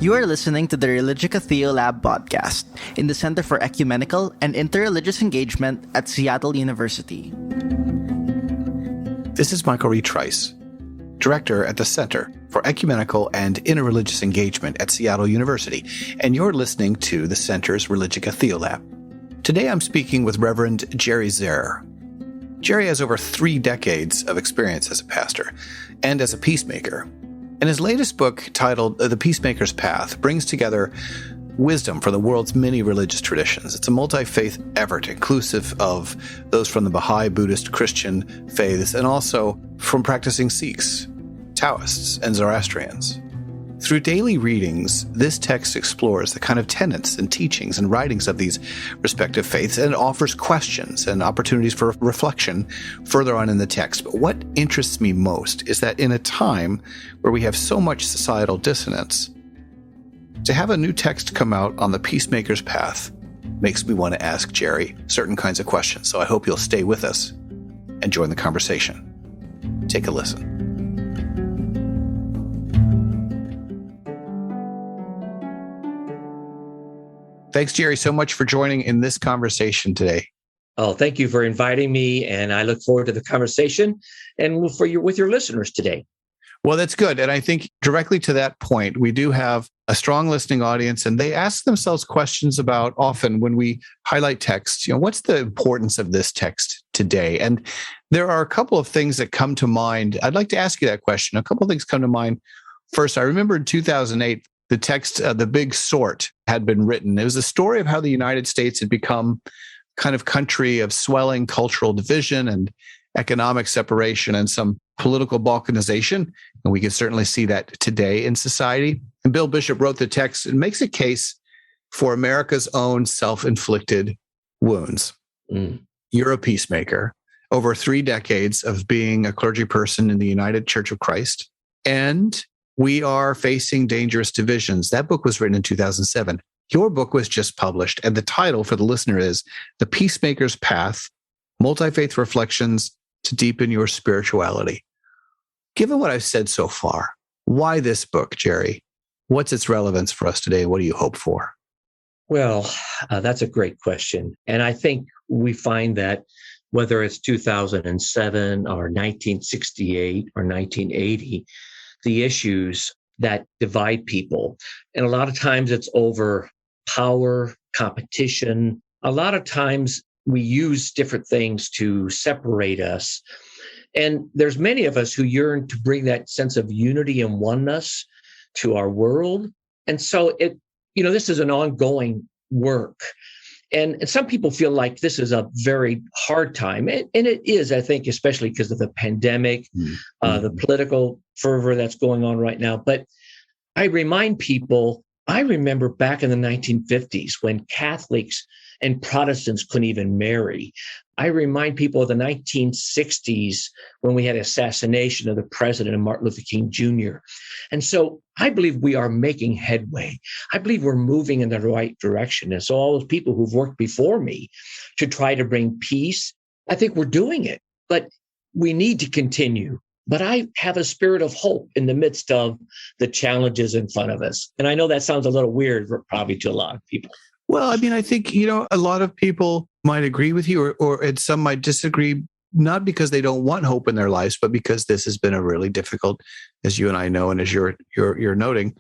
You are listening to the Religica Theolab podcast in the Center for Ecumenical and Interreligious Engagement at Seattle University. This is Michael Retrice, Director at the Center for Ecumenical and Interreligious Engagement at Seattle University, and you're listening to the Center's Religica Theolab. Today I'm speaking with Reverend Jerry Zehr. Jerry has over 3 decades of experience as a pastor and as a peacemaker. And his latest book, titled The PeaceMaker's Path, brings together wisdom from the world's many religious traditions. It's a multi-faith effort, inclusive of those from the Baha'i, Buddhist, Christian faiths, and also from practicing Sikhs, Taoists, and Zoroastrians. Through daily readings, this text explores the kind of tenets and teachings and writings of these respective faiths and offers questions and opportunities for reflection further on in the text. But what interests me most is that in a time where we have so much societal dissonance, to have a new text come out on the Peacemaker's Path makes me want to ask Jerry certain kinds of questions. So I hope you'll stay with us and join the conversation. Take a listen. Thanks, Jerry, so much for joining in this conversation today. Oh, thank you for inviting me, and I look forward to the conversation and with your listeners today. Well, that's good. And I think directly to that point, we do have a strong listening audience, and they ask themselves questions about often when we highlight text, what's the importance of this text today? And there are a couple of things that come to mind. I'd like to ask you that question. A couple of things come to mind. First, I remember in 2008, the text, The Big Sort, had been written. It was a story of how the United States had become kind of country of swelling cultural division and economic separation and some political balkanization. And we can certainly see that today in society. And Bill Bishop wrote the text and makes a case for America's own self-inflicted wounds. You're a peacemaker. Over 3 decades of being a clergy person in the United Church of Christ. And we are facing dangerous divisions. That book was written in 2007. Your book was just published, and the title for the listener is The Peacemaker's Path, MultiFaith Reflections to Deepen Your Spirituality. Given what I've said so far, why this book, Jerry? What's its relevance for us today? What do you hope for? Well, that's a great question. And I think we find that whether it's 2007 or 1968 or 1980, the issues that divide people. And a lot of times it's over power, competition. A lot of times we use different things to separate us. And there's many of us who yearn to bring that sense of unity and oneness to our world. And so this is an ongoing work. And some people feel like this is a very hard time. And it is, I think, especially because of the pandemic, the political fervor that's going on right now. But I remind people, I remember back in the 1950s when Catholics and Protestants couldn't even marry. I remind people of the 1960s when we had assassination of the president and Martin Luther King Jr. And so I believe we are making headway. I believe we're moving in the right direction. And so all those people who've worked before me to try to bring peace, I think we're doing it, but we need to continue. But I have a spirit of hope in the midst of the challenges in front of us. And I know that sounds a little weird, probably to a lot of people. Well, I mean, I think, a lot of people might agree with you or some might disagree, not because they don't want hope in their lives, but because this has been a really difficult, as you and I know, and as you're noting,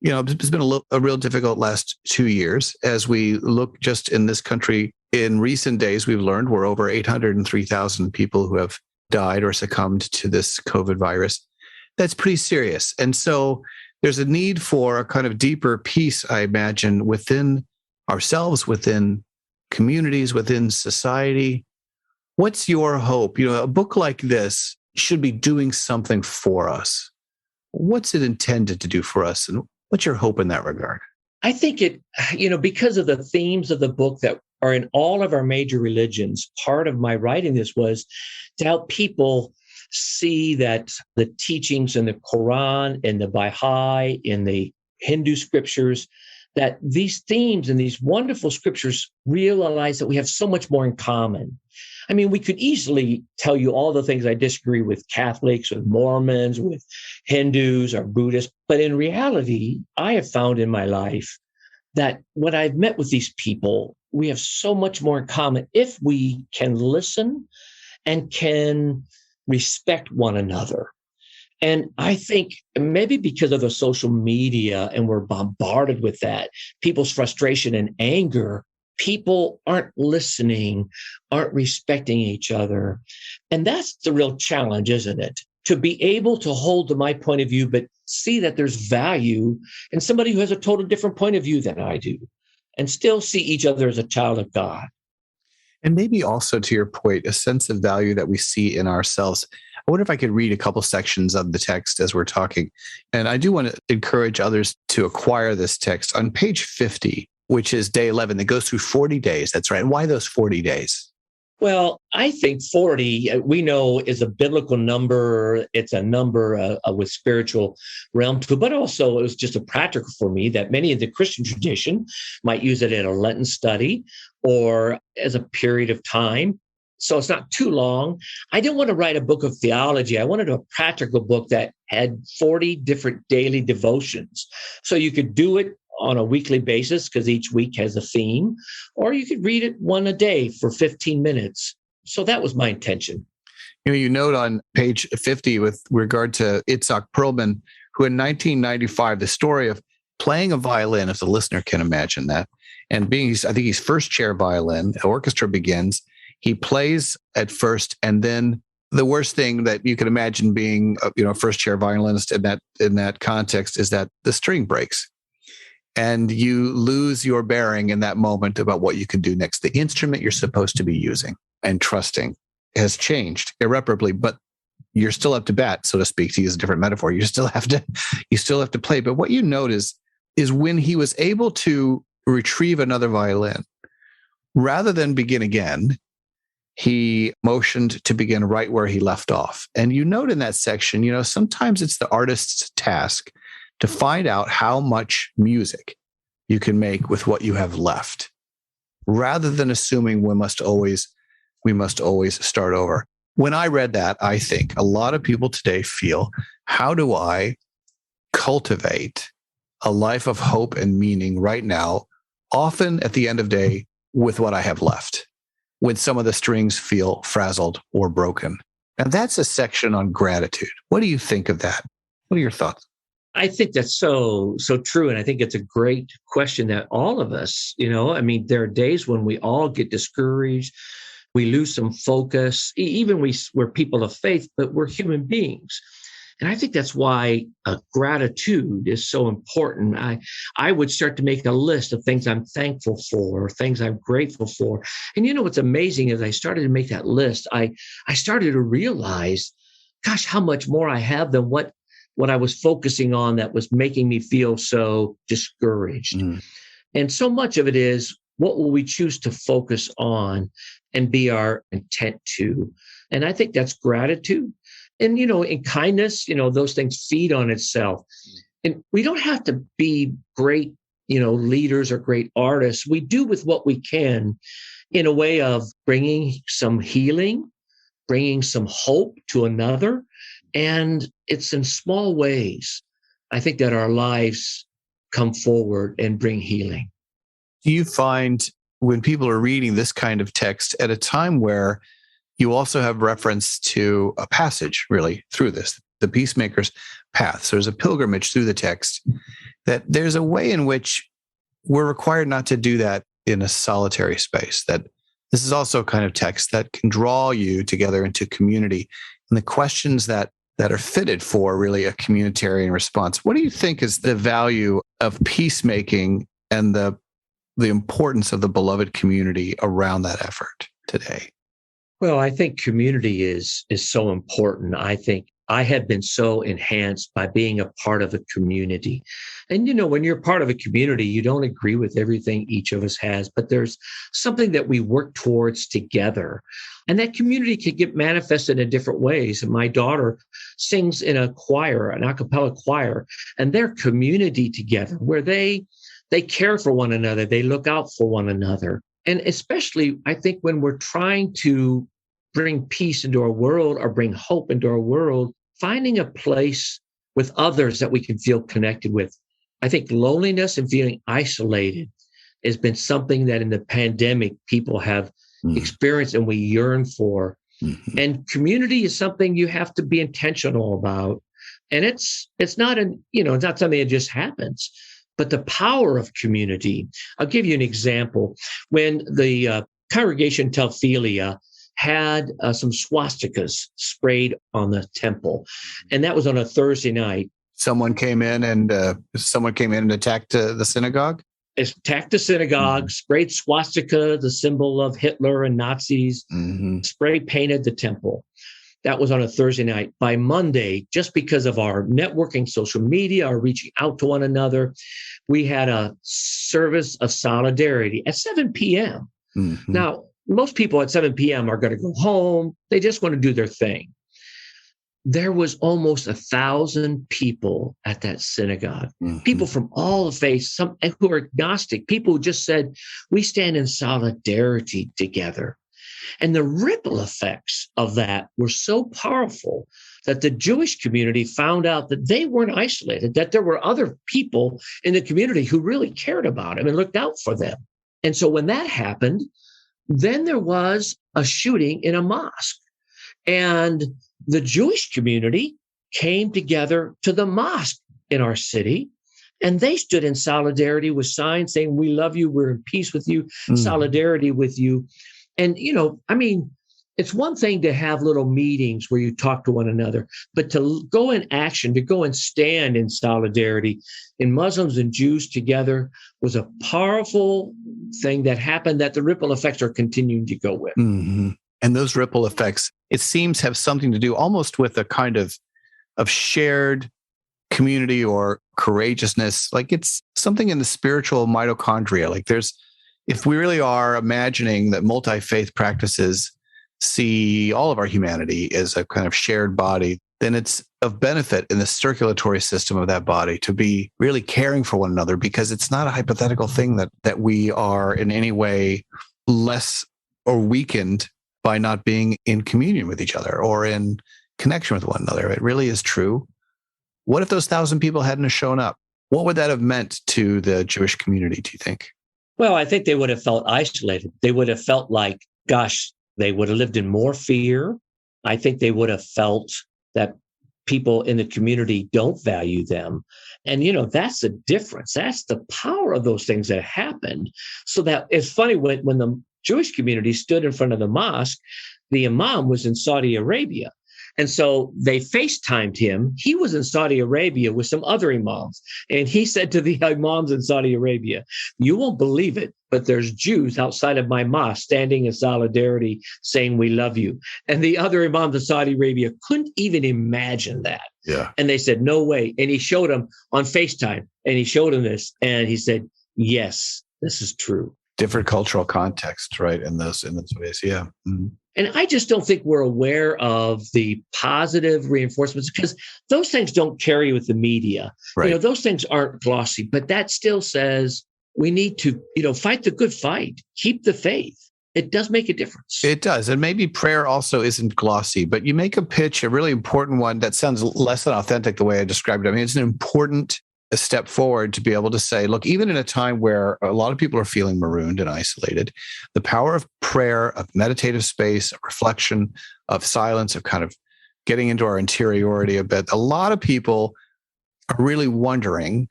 it's been a real difficult last 2 years. As we look just in this country, in recent days, we've learned we're over 803,000 people who have died or succumbed to this COVID virus. That's pretty serious. And so there's a need for a kind of deeper peace, I imagine, within ourselves, within communities, within society. What's your hope? A book like this should be doing something for us. What's it intended to do for us? And what's your hope in that regard? I think because of the themes of the book that are in all of our major religions, part of my writing this was to help people see that the teachings in the Quran, in the Baha'i, in the Hindu scriptures, that these themes and these wonderful scriptures realize that we have so much more in common. I mean, we could easily tell you all the things I disagree with Catholics, with Mormons, with Hindus or Buddhists. But in reality, I have found in my life that when I've met with these people, we have so much more in common if we can listen and can respect one another. And I think maybe because of the social media and we're bombarded with that, people's frustration and anger, people aren't listening, aren't respecting each other. And that's the real challenge, isn't it? To be able to hold to my point of view, but see that there's value in somebody who has a total different point of view than I do, and still see each other as a child of God. And maybe also, to your point, a sense of value that we see in ourselves. I wonder if I could read a couple sections of the text as we're talking. And I do want to encourage others to acquire this text on page 50, which is day 11, that goes through 40 days. That's right. And why those 40 days? Well, I think 40, we know, is a biblical number. It's a number with spiritual realm to it, but also it was just a practical for me that many of the Christian tradition might use it in a Lenten study or as a period of time. So it's not too long. I didn't want to write a book of theology. I wanted a practical book that had 40 different daily devotions. So you could do it on a weekly basis because each week has a theme, or you could read it one a day for 15 minutes. So that was my intention. You note on page 50 with regard to Itzhak Perlman, who in 1995, the story of playing a violin, if the listener can imagine that, and being, I think he's first chair violin, the orchestra begins, he plays at first, and then the worst thing that you can imagine being, a first chair violinist in that context is that the string breaks. And you lose your bearing in that moment about what you can do next. The instrument you're supposed to be using and trusting has changed irreparably, but you're still up to bat, so to speak, to use a different metaphor. You still have to play. But what you notice is when he was able to retrieve another violin, rather than begin again, he motioned to begin right where he left off. And you note in that section, sometimes it's the artist's task to find out how much music you can make with what you have left, rather than assuming we must always start over. When I read that, I think a lot of people today feel, how do I cultivate a life of hope and meaning right now, often at the end of day, with what I have left, when some of the strings feel frazzled or broken? And that's a section on gratitude. What do you think of that? What are your thoughts? I think that's so true. And I think it's a great question that all of us, there are days when we all get discouraged. We lose some focus. Even we're people of faith, but we're human beings. And I think that's why gratitude is so important. I would start to make a list of things I'm thankful for, things I'm grateful for. And what's amazing is I started to make that list. I started to realize, gosh, how much more I have than what I was focusing on that was making me feel so discouraged. Mm. And so much of it is, what will we choose to focus on and be our intent to? And I think that's gratitude. And, in kindness, those things feed on itself. And we don't have to be great, leaders or great artists. We do with what we can in a way of bringing some healing, bringing some hope to another. And it's in small ways, I think, that our lives come forward and bring healing. Do you find when people are reading this kind of text at a time where you also have reference to a passage, really, through this, the PeaceMaker's path? So there's a pilgrimage through the text, that there's a way in which we're required not to do that in a solitary space, that this is also a kind of text that can draw you together into community and the questions that are fitted for really a communitarian response. What do you think is the value of peacemaking and the importance of the beloved community around that effort today? Well, I think community is so important. I think I have been so enhanced by being a part of a community. And, when you're part of a community, you don't agree with everything each of us has, but there's something that we work towards together. And that community can get manifested in different ways. And my daughter sings in a choir, an a cappella choir, and they're community together where they care for one another. They look out for one another. And especially, I think, when we're trying to bring peace into our world or bring hope into our world, finding a place with others that we can feel connected with. I think loneliness and feeling isolated has been something that in the pandemic people have experienced and we yearn for. Mm-hmm. And community is something you have to be intentional about. And it's not it's not something that just happens, but the power of community. I'll give you an example. When the congregation Telphelia had some swastikas sprayed on the temple, and that was on a Thursday night. Someone came in and attacked the synagogue? Attacked the synagogue, sprayed swastika, the symbol of Hitler and Nazis, spray painted the temple. That was on a Thursday night. By Monday, just because of our networking, social media, our reaching out to one another, we had a service of solidarity at 7 p.m. Mm-hmm. Now, most people at 7 p.m. are going to go home. They just want to do their thing. There was almost 1,000 people at that synagogue, people from all the faiths, some who are agnostic, people who just said, we stand in solidarity together. And the ripple effects of that were so powerful that the Jewish community found out that they weren't isolated, that there were other people in the community who really cared about them and looked out for them. And so when that happened, then there was a shooting in a mosque. And the Jewish community came together to the mosque in our city, and they stood in solidarity with signs saying, we love you, we're in peace with you, solidarity with you. And, it's one thing to have little meetings where you talk to one another, but to go in action, to go and stand in solidarity in Muslims and Jews together was a powerful thing that happened that the ripple effects are continuing to go with. Mm-hmm. And those ripple effects, it seems, have something to do almost with a kind of shared community or courageousness. Like it's something in the spiritual mitochondria. Like if we really are imagining that multi-faith practices see all of our humanity as a kind of shared body, then it's of benefit in the circulatory system of that body to be really caring for one another, because it's not a hypothetical thing that we are in any way less or weakened by not being in communion with each other or in connection with one another. It really is true. What if those 1,000 people hadn't shown up? What would that have meant to the Jewish community, do you think? Well, I think they would have felt isolated. They would have felt like, gosh, they would have lived in more fear. I think they would have felt that people in the community don't value them. And, that's the difference. That's the power of those things that happened. So that it's funny when the Jewish community stood in front of the mosque, the imam was in Saudi Arabia. And so they FaceTimed him. He was in Saudi Arabia with some other imams. And he said to the imams in Saudi Arabia, you won't believe it, but there's Jews outside of my mosque standing in solidarity saying, we love you. And the other imams in Saudi Arabia couldn't even imagine that. Yeah. And they said, no way. And he showed them on FaceTime and he showed them this. And he said, yes, this is true. Different cultural context, right? In those ways. Yeah. Mm-hmm. And I just don't think we're aware of the positive reinforcements because those things don't carry with the media. Right. Those things aren't glossy, but that still says we need to, fight the good fight, keep the faith. It does make a difference. It does. And maybe prayer also isn't glossy, but you make a pitch, a really important one that sounds less than authentic the way I described it. I mean, it's an important step forward to be able to say, look, even in a time where a lot of people are feeling marooned and isolated, the power of prayer, of meditative space, of reflection, of silence, of kind of getting into our interiority a bit. A lot of people are really wondering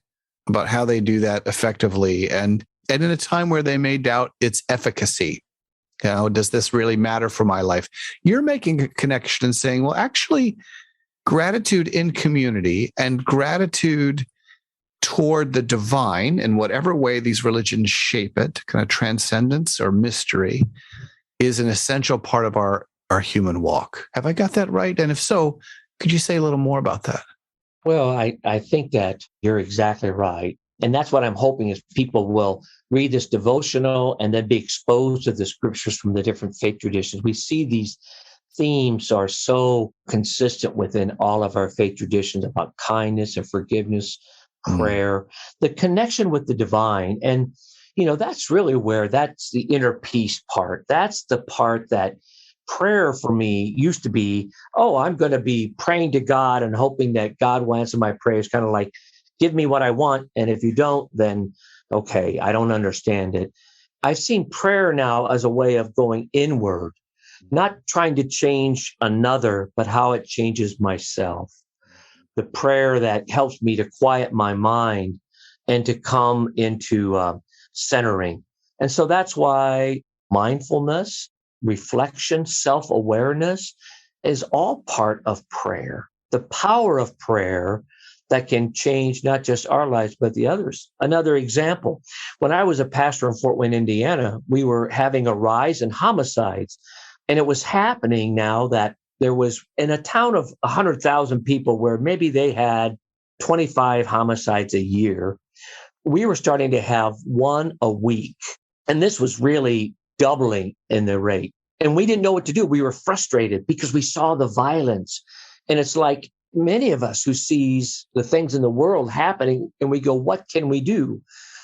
about how they do that effectively. And in a time where they may doubt its efficacy, does this really matter for my life? You're making a connection and saying, well, actually, gratitude in community and gratitude toward the divine in whatever way these religions shape it, kind of transcendence or mystery, is an essential part of our human walk. Have I got that right? And if so, could you say a little more about that? Well, I think that you're exactly right. And that's what I'm hoping is people will read this devotional and then be exposed to the scriptures from the different faith traditions. We see these themes are so consistent within all of our faith traditions about kindness and forgiveness, prayer, the connection with the divine. And, that's really where that's the inner peace part. That's the part that prayer for me used to be, oh, I'm going to be praying to God and hoping that God will answer my prayers, kind of like, give me what I want. And if you don't, then okay, I don't understand it. I've seen prayer now as a way of going inward, not trying to change another, but how it changes myself. The prayer that helps me to quiet my mind and to come into centering. And so that's why mindfulness, reflection, self-awareness is all part of prayer. The power of prayer that can change not just our lives, but the others. Another example, when I was a pastor in Fort Wayne, Indiana, we were having a rise in homicides. And it was happening now that there was in a town of 100,000 people where maybe they had 25 homicides a year. We were starting to have one a week. And this was really doubling in the rate. And we didn't know what to do. We were frustrated because we saw the violence. And it's like many of us who sees the things in the world happening and we go, what can we do?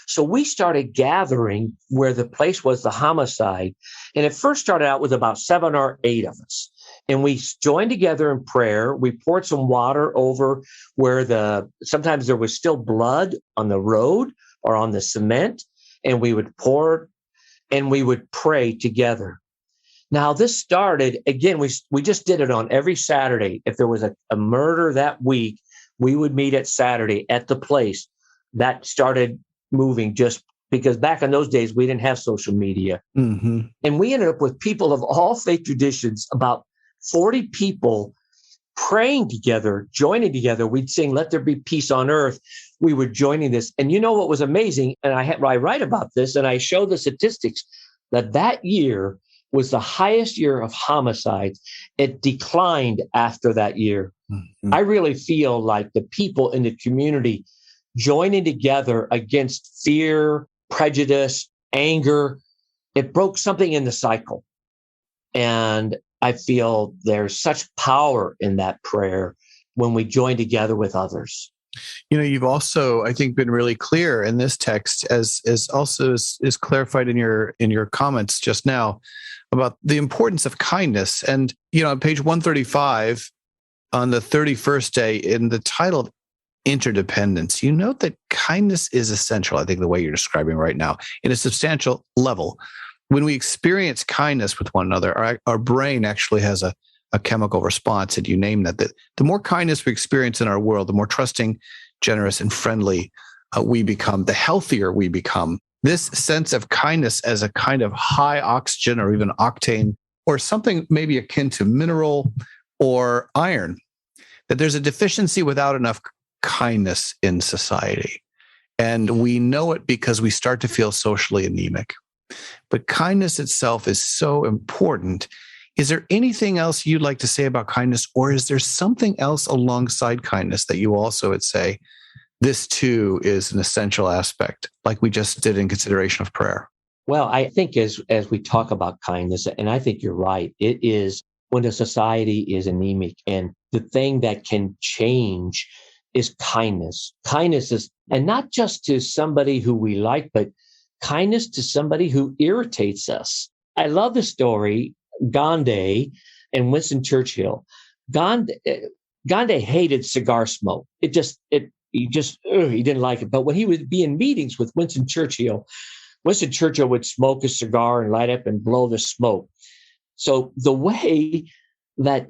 So we started gathering where the place was the homicide. And it first started out with about 7 or 8 of us. And we joined together in prayer. We poured some water over where sometimes there was still blood on the road or on the cement. And we would pour and we would pray together. Now, this started, again, we just did it on every Saturday. If there was a murder that week, we would meet at Saturday at the place. That started moving just because back in those days, we didn't have social media. Mm-hmm. And we ended up with people of all faith traditions, about 40 people praying together, joining together. We'd sing, "Let there be peace on earth." We were joining this. And you know what was amazing? And I write about this and I show the statistics that year was the highest year of homicides. It declined after that year. Mm-hmm. I really feel like the people in the community joining together against fear, prejudice, anger, it broke something in the cycle. And I feel there's such power in that prayer when we join together with others. You know, you've also, I think, been really clear in this text, as also is clarified in your comments just now, about the importance of kindness. And, you know, on page 135, on the 31st day, in the title of Interdependence, you note that kindness is essential, I think the way you're describing right now, in a substantial level. When we experience kindness with one another, our brain actually has a chemical response, and you name that. The more kindness we experience in our world, the more trusting, generous, and friendly we become, the healthier we become. This sense of kindness as a kind of high oxygen or even octane, or something maybe akin to mineral or iron, that there's a deficiency without enough kindness in society. And we know it because we start to feel socially anemic. But kindness itself is so important. Is there anything else you'd like to say about kindness, or is there something else alongside kindness that you also would say, this too is an essential aspect, like we just did in consideration of prayer? Well, I think as we talk about kindness, and I think you're right, it is when a society is anemic, and the thing that can change is kindness. Kindness is, and not just to somebody who we like, but kindness to somebody who irritates us. I love the story, Gandhi and Winston Churchill. Gandhi hated cigar smoke. He didn't like it. But when he would be in meetings with Winston Churchill would smoke a cigar and light up and blow the smoke. So the way that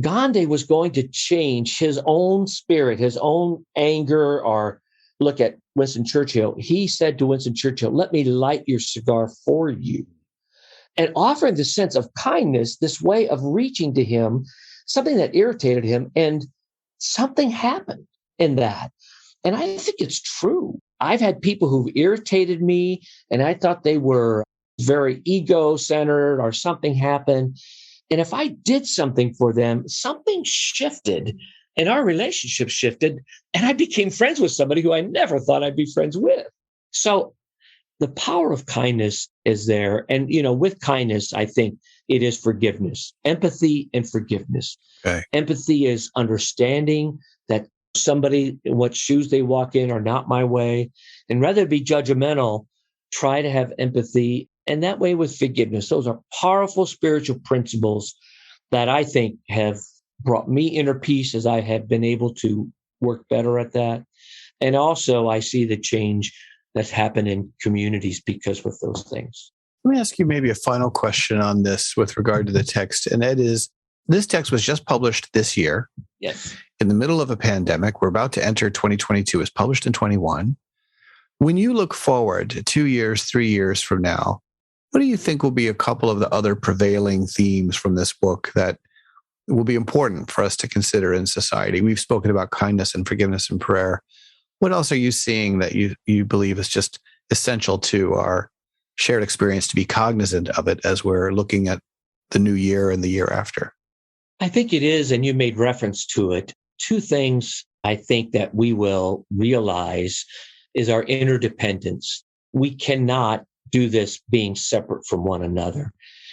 Gandhi was going to change his own spirit, his own anger, or look at Winston Churchill, he said to Winston Churchill, "Let me light your cigar for you." And offering the sense of kindness, this way of reaching to him, something that irritated him, and something happened in that. And I think it's true. I've had people who've irritated me, and I thought they were very ego-centered or something happened. And if I did something for them, something shifted, and our relationship shifted, and I became friends with somebody who I never thought I'd be friends with. So the power of kindness is there. And, you know, with kindness, I think it is forgiveness, empathy and forgiveness. Okay. Empathy is understanding that somebody, what shoes they walk in are not my way. And rather than be judgmental, try to have empathy And that way with forgiveness. Those are powerful spiritual principles that I think have brought me inner peace as I have been able to work better at that. And also I see the change that's happened in communities because of those things. Let me ask you maybe a final question on this with regard to the text. And that is, this text was just published this year. Yes. In the middle of a pandemic. We're about to enter 2022. It was published in 21. When you look forward 2 years, 3 years from now, what do you think will be a couple of the other prevailing themes from this book that will be important for us to consider in society? We've spoken about kindness and forgiveness and prayer. What else are you seeing that you believe is just essential to our shared experience to be cognizant of it as we're looking at the new year and the year after? I think it is, and you made reference to it. Two things I think that we will realize is our interdependence. We cannot do this being separate from one another.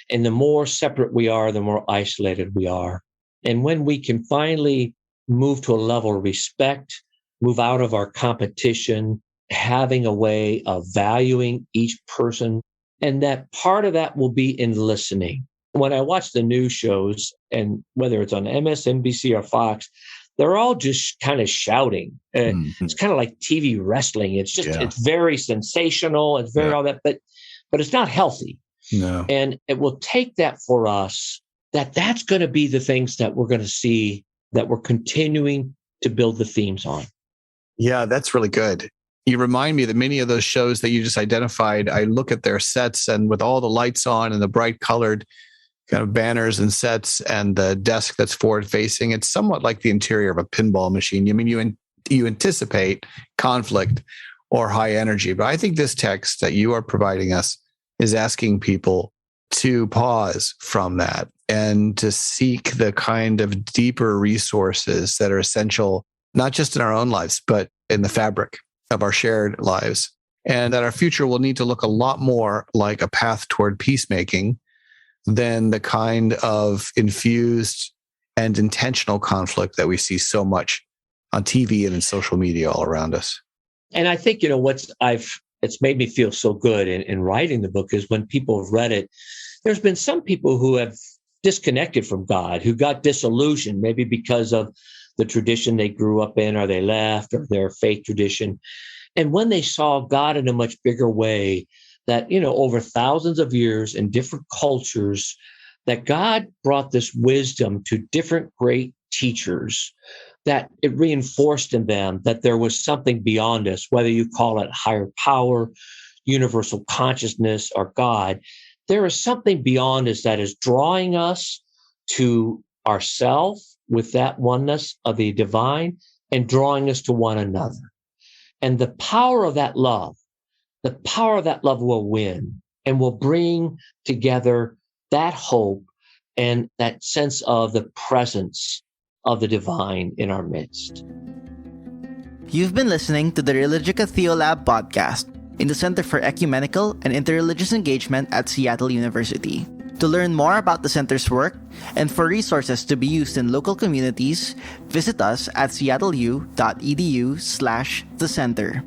And the more separate we are, the more isolated we are. And when we can finally move to a level of respect, move out of our competition, having a way of valuing each person, and that part of that will be in listening. When I watch the news shows, and whether it's on MSNBC or Fox, they're all just kind of shouting. It's kind of like TV wrestling. It's just, It's very sensational. It's very all that, but it's not healthy. No. And it will take that for us, that's going to be the things that we're going to see that we're continuing to build the themes on. Yeah, that's really good. You remind me that many of those shows that you just identified, I look at their sets and with all the lights on and the bright colored kind of banners and sets and the desk that's forward facing, it's somewhat like the interior of a pinball machine. I mean, you anticipate conflict or high energy, but I think this text that you are providing us is asking people to pause from that and to seek the kind of deeper resources that are essential, not just in our own lives, but in the fabric of our shared lives. And that our future will need to look a lot more like a path toward peacemaking than the kind of infused and intentional conflict that we see so much on TV and in social media all around us. And I think, it's made me feel so good in writing the book is when people have read it, there's been some people who have disconnected from God, who got disillusioned, maybe because of the tradition they grew up in, or they left, or their faith tradition. And when they saw God in a much bigger way, that, over thousands of years in different cultures, that God brought this wisdom to different great teachers, that it reinforced in them that there was something beyond us, whether you call it higher power, universal consciousness, or God. There is something beyond us that is drawing us to ourselves with that oneness of the divine and drawing us to one another. And the power of that love will win and will bring together that hope and that sense of the presence of the divine in our midst. You've been listening to the Religica Theolab podcast in the Center for Ecumenical and Interreligious Engagement at Seattle University. To learn more about the center's work and for resources to be used in local communities, visit us at seattleu.edu/thecenter.